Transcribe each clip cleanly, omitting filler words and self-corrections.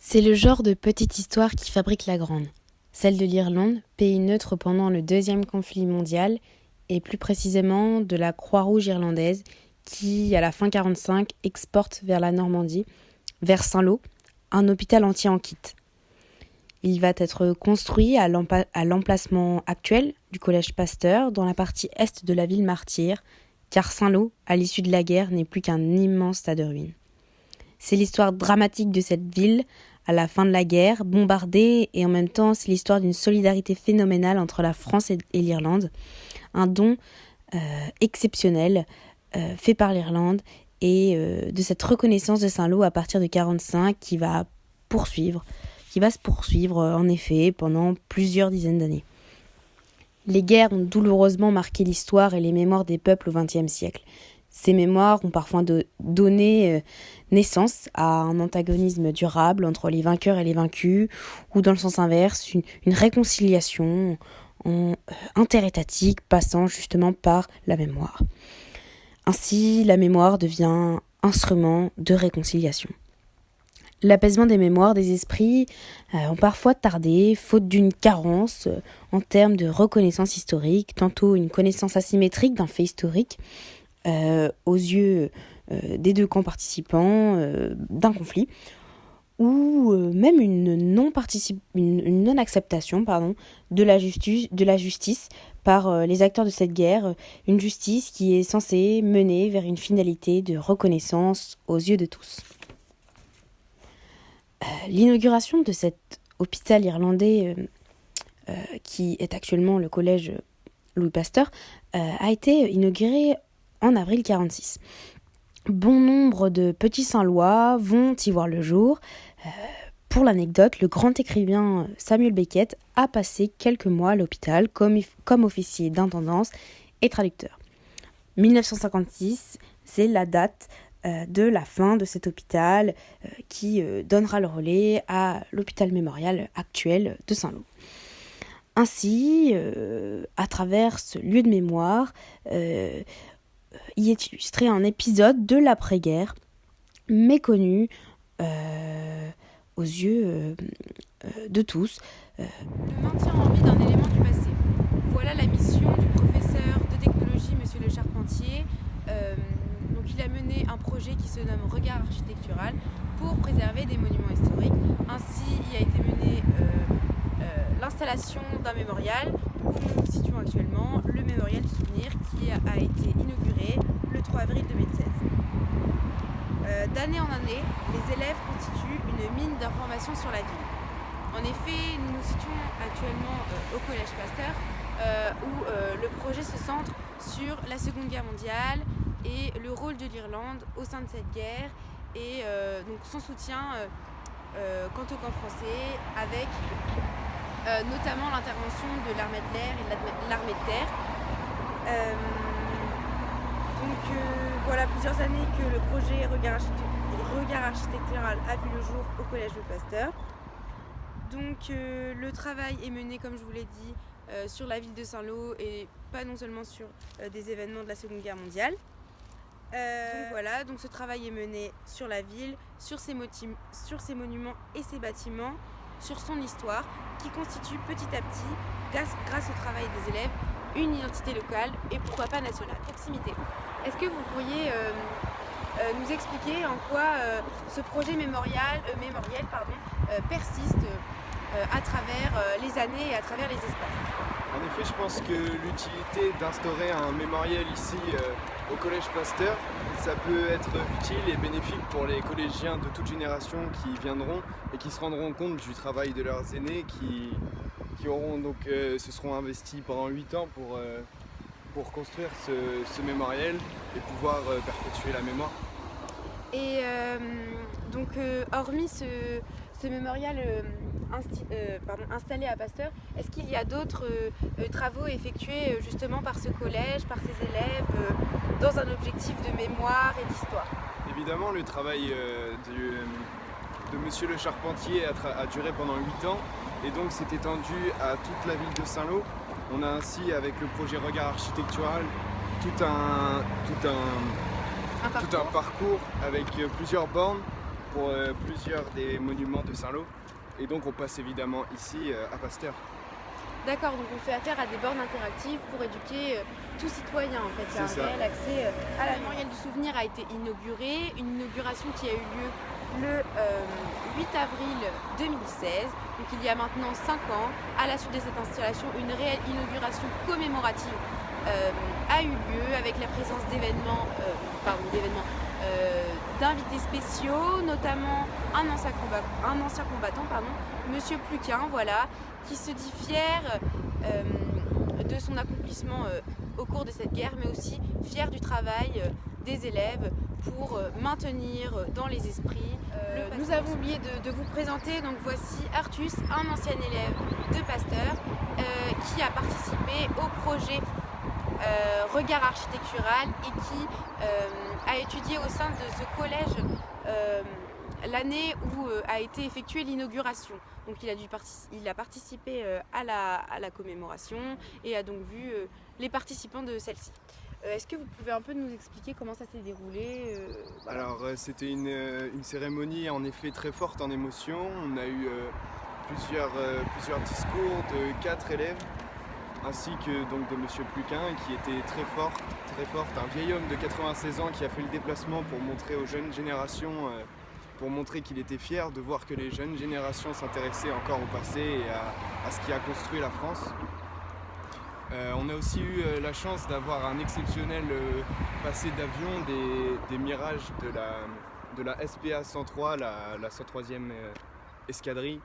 C'est le genre de petite histoire qui fabrique la grande. Celle de l'Irlande, pays neutre pendant le deuxième conflit mondial, et plus précisément de la Croix-Rouge irlandaise, qui, à la fin 1945, exporte vers la Normandie, vers Saint-Lô, un hôpital entier en kit. Il va être construit à l'emplacement actuel du collège Pasteur, dans la partie est de la ville martyre, car Saint-Lô, à l'issue de la guerre, n'est plus qu'un immense tas de ruines. C'est l'histoire dramatique de cette ville, à la fin de la guerre, bombardée, et en même temps, c'est l'histoire d'une solidarité phénoménale entre la France et l'Irlande. Un don exceptionnel fait par l'Irlande et de cette reconnaissance de Saint-Lô à partir de 1945 qui va se poursuivre en effet pendant plusieurs dizaines d'années. Les guerres ont douloureusement marqué l'histoire et les mémoires des peuples au XXe siècle. Ces mémoires ont parfois donné naissance à un antagonisme durable entre les vainqueurs et les vaincus, ou dans le sens inverse, une réconciliation interétatique passant justement par la mémoire. Ainsi, la mémoire devient instrument de réconciliation. L'apaisement des mémoires des esprits ont parfois tardé, faute d'une carence en termes de reconnaissance historique, tantôt une connaissance asymétrique d'un fait historique, aux yeux des deux camps participants d'un conflit, ou même une non-acceptation de la justice par les acteurs de cette guerre, une justice qui est censée mener vers une finalité de reconnaissance aux yeux de tous. L'inauguration de cet hôpital irlandais, qui est actuellement le collège Louis Pasteur, a été inaugurée en avril 1946. Bon nombre de petits Saint-Lois vont y voir le jour. Pour l'anecdote, le grand écrivain Samuel Beckett a passé quelques mois à l'hôpital comme officier d'intendance et traducteur. 1956, c'est la date de la fin de cet hôpital qui donnera le relais à l'hôpital mémorial actuel de Saint-Lô. Ainsi, à travers ce lieu de mémoire, y est illustré un épisode de l'après-guerre, méconnu aux yeux de tous. Le maintien en vie d'un élément du passé. Voilà la mission du professeur de technologie, monsieur Le Charpentier. Donc il a mené un projet qui se nomme Regard architectural pour préserver des monuments historiques. Ainsi, il a été mené l'installation d'un mémorial où nous nous situons actuellement, le mémorial du souvenir qui a été inauguré le 3 avril 2016. D'année en année, les élèves constituent une mine d'informations sur la ville. En effet, nous nous situons actuellement au collège Pasteur où le projet se centre sur la Seconde Guerre mondiale et le rôle de l'Irlande au sein de cette guerre et donc son soutien quant au camp français avec notamment l'intervention de l'armée de l'air et de l'armée de terre. Voilà plusieurs années que le projet Regard architectural a vu le jour au collège de Pasteur. Donc le travail est mené, comme je vous l'ai dit, sur la ville de Saint-Lô et pas non seulement sur des événements de la Seconde Guerre mondiale. Donc ce travail est mené sur la ville, sur ses monuments et ses bâtiments, sur son histoire, qui constitue petit à petit, grâce au travail des élèves, une identité locale et pourquoi pas nationale. Proximité. Est-ce que vous pourriez nous expliquer en quoi ce projet mémoriel persiste à travers les années et à travers les espaces? En effet, je pense que l'utilité d'instaurer un mémorial ici au collège Pasteur, ça peut être utile et bénéfique pour les collégiens de toute génération qui viendront et qui se rendront compte du travail de leurs aînés qui se seront investis pendant 8 ans pour construire ce mémorial et pouvoir perpétuer la mémoire. Et hormis ce mémorial installé à Pasteur, est-ce qu'il y a d'autres travaux effectués justement par ce collège, par ses élèves, dans un objectif de mémoire et d'histoire? Évidemment, le travail de monsieur Le Charpentier a duré pendant 8 ans et donc s'est étendu à toute la ville de Saint-Lô. On a ainsi, avec le projet Regard architectural, tout un parcours avec plusieurs bornes pour plusieurs des monuments de Saint-Lô. Et donc on passe évidemment ici à Pasteur. D'accord, donc on fait affaire à des bornes interactives pour éduquer tout citoyen en fait. Il y a un réel accès à la mémorial du souvenir a été inaugurée, une inauguration qui a eu lieu le 8 avril 2016, donc il y a maintenant 5 ans. À la suite de cette installation, une réelle inauguration commémorative a eu lieu avec la présence d'invités spéciaux, notamment un ancien combattant, Monsieur Pluquin, voilà, qui se dit fier de son accomplissement au cours de cette guerre, mais aussi fier du travail des élèves pour maintenir dans les esprits. Nous avons oublié de vous présenter, donc voici Artus, un ancien élève de Pasteur qui a participé au projet Regard architectural et qui a étudié au sein de ce collège l'année où a été effectuée l'inauguration. Donc il a participé à la commémoration et a donc vu les participants de celle-ci. Est-ce que vous pouvez un peu nous expliquer comment ça s'est déroulé voilà. Alors c'était une cérémonie en effet très forte en émotion. On a eu plusieurs discours de 4 élèves ainsi que donc de Monsieur Pluquin qui était très forte, un vieil homme de 96 ans qui a fait le déplacement pour montrer aux jeunes générations, pour montrer qu'il était fier de voir que les jeunes générations s'intéressaient encore au passé et à ce qui a construit la France. On a aussi eu la chance d'avoir un exceptionnel passé d'avion des Mirages de la SPA 103, la 103e escadrille,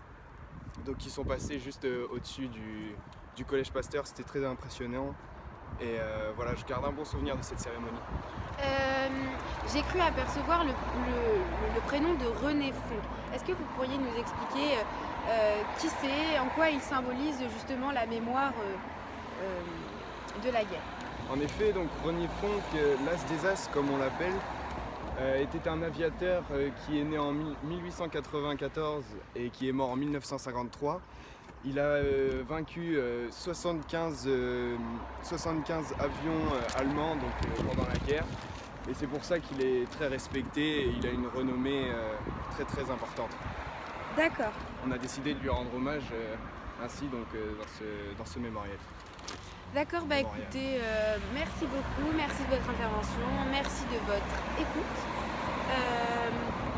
donc qui sont passés juste au-dessus du collège Pasteur. C'était très impressionnant et voilà, je garde un bon souvenir de cette cérémonie. J'ai cru apercevoir le prénom de René Font. Est-ce que vous pourriez nous expliquer qui c'est, en quoi il symbolise justement la mémoire de la guerre? En effet, donc René Font, l'as des As comme on l'appelle, était un aviateur qui est né en 1894 et qui est mort en 1953. Il a vaincu 75 avions allemands pendant la guerre et c'est pour ça qu'il est très respecté et il a une renommée très importante. D'accord. On a décidé de lui rendre hommage ainsi donc, dans ce mémorial. D'accord, bah écoutez, merci beaucoup, merci de votre intervention, merci de votre écoute.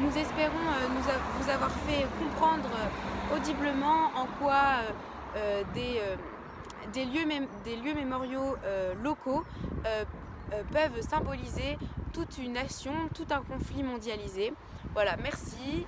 Nous espérons vous avoir fait comprendre audiblement en quoi des lieux mémoriaux locaux peuvent symboliser toute une nation, tout un conflit mondialisé. Voilà, merci.